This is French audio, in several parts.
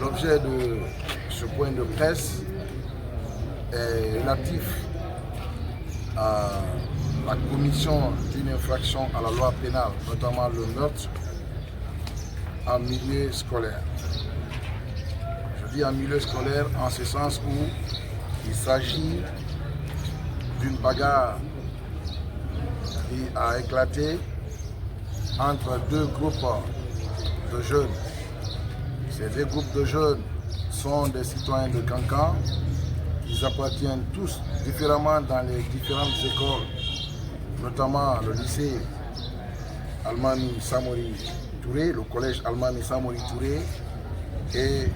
L'objet de ce point de presse est relatif à la commission d'une infraction à la loi pénale, notamment le meurtre en milieu scolaire. Je dis en milieu scolaire en ce sens où il s'agit d'une bagarre qui a éclaté entre deux groupes de jeunes. Ces deux groupes de jeunes sont des citoyens de Kankan. Ils appartiennent tous différemment dans les différentes écoles, notamment le lycée Almami Samori Touré, le collège Almami Samori Touré et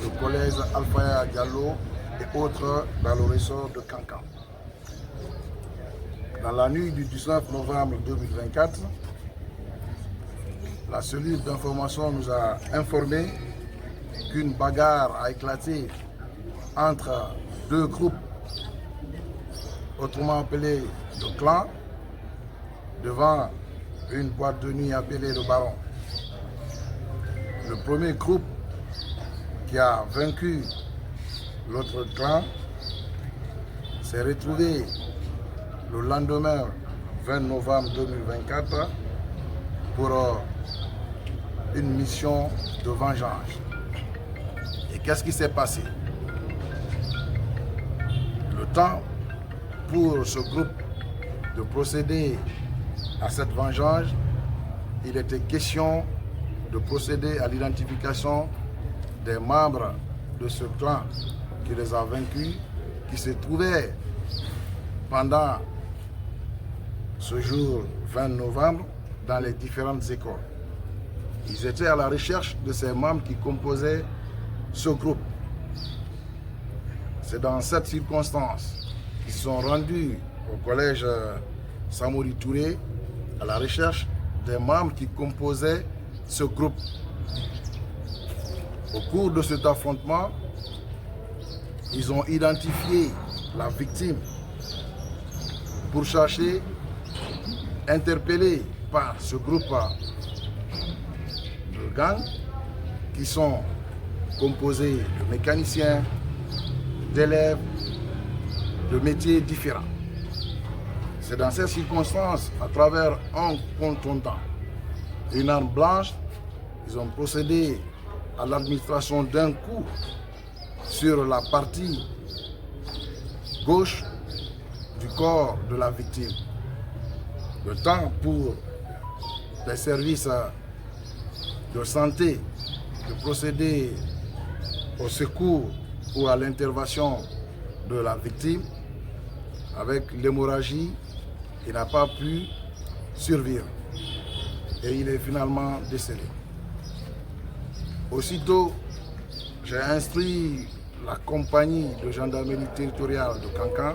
le collège Alfaya Diallo et autres dans le ressort de Kankan. Dans la nuit du 19 novembre 2024, la cellule d'information nous a informé qu'une bagarre a éclaté entre deux groupes, autrement appelés le clan, devant une boîte de nuit appelée le Baron. Le premier groupe qui a vaincu l'autre clan s'est retrouvé le lendemain 20 novembre 2024 pour une mission de vengeance. Et qu'est-ce qui s'est passé? Le temps pour ce groupe de procéder à cette vengeance, il était question de procéder à l'identification des membres de ce clan qui les a vaincus, qui se trouvaient pendant ce jour 20 novembre dans les différentes écoles. Ils étaient à la recherche de ces membres qui composaient ce groupe. C'est dans cette circonstance qu'ils sont rendus au collège Samori Touré à la recherche des membres qui composaient ce groupe. Au cours de cet affrontement, ils ont identifié la victime pour chercher, interpellé par ce groupe de gangs qui sont composés de mécaniciens, d'élèves, de métiers différents. C'est dans ces circonstances, à travers un contondant, une arme blanche, ils ont procédé à l'administration d'un coup sur la partie gauche du corps de la victime. Le temps pour les services de santé de procéder au secours ou à l'intervention de la victime avec l'hémorragie, il n'a pas pu survivre et il est finalement décédé. Aussitôt, j'ai instruit la compagnie de gendarmerie territoriale de Kankan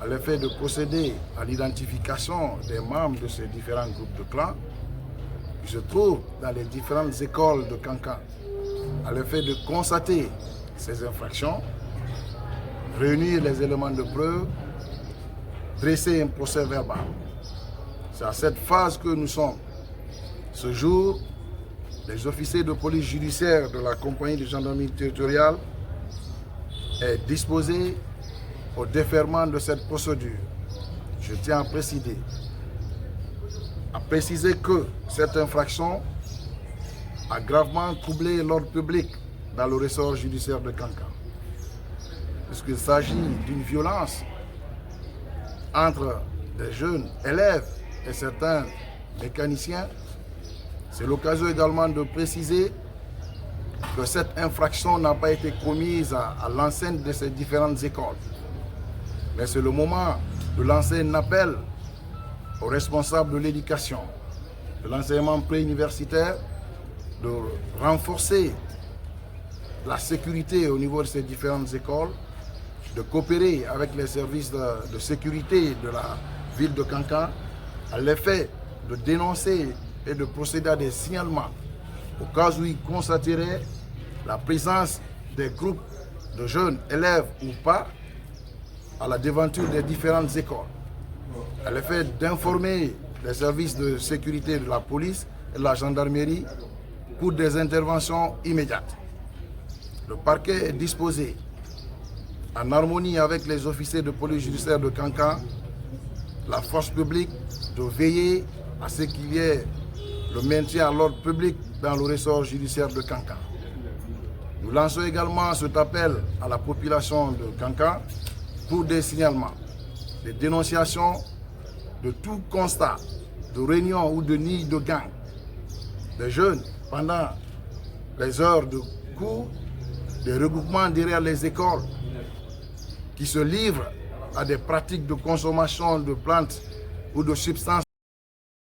à l'effet de procéder à l'identification des membres de ces différents groupes de clans qui se trouvent dans les différentes écoles de Kankan, à l'effet de constater ces infractions, réunir les éléments de preuve, dresser un procès verbal. C'est à cette phase que nous sommes. Ce jour, les officiers de police judiciaire de la compagnie de gendarmerie territoriale est disposé au déferment de cette procédure. Je tiens à préciser que cette infraction a gravement troublé l'ordre public dans le ressort judiciaire de Kankan, puisqu'il s'agit d'une violence entre des jeunes élèves et certains mécaniciens. C'est l'occasion également de préciser que cette infraction n'a pas été commise à l'enceinte de ces différentes écoles. Mais c'est le moment de lancer un appel aux responsables de l'éducation, de l'enseignement préuniversitaire, de renforcer la sécurité au niveau de ces différentes écoles, de coopérer avec les services de sécurité de la ville de Kankan à l'effet de dénoncer et de procéder à des signalements au cas où ils constateraient la présence des groupes de jeunes élèves ou pas à la devanture des différentes écoles, à l'effet d'informer les services de sécurité de la police et de la gendarmerie pour des interventions immédiates. Le parquet est disposé, en harmonie avec les officiers de police judiciaire de Kankan, la force publique, de veiller à ce qu'il y ait le maintien à l'ordre public dans le ressort judiciaire de Kankan. Nous lançons également cet appel à la population de Kankan pour des signalements, des dénonciations de tout constat de réunion ou de nid de gang des jeunes pendant les heures de cours, des regroupements derrière les écoles qui se livrent à des pratiques de consommation de plantes ou de substances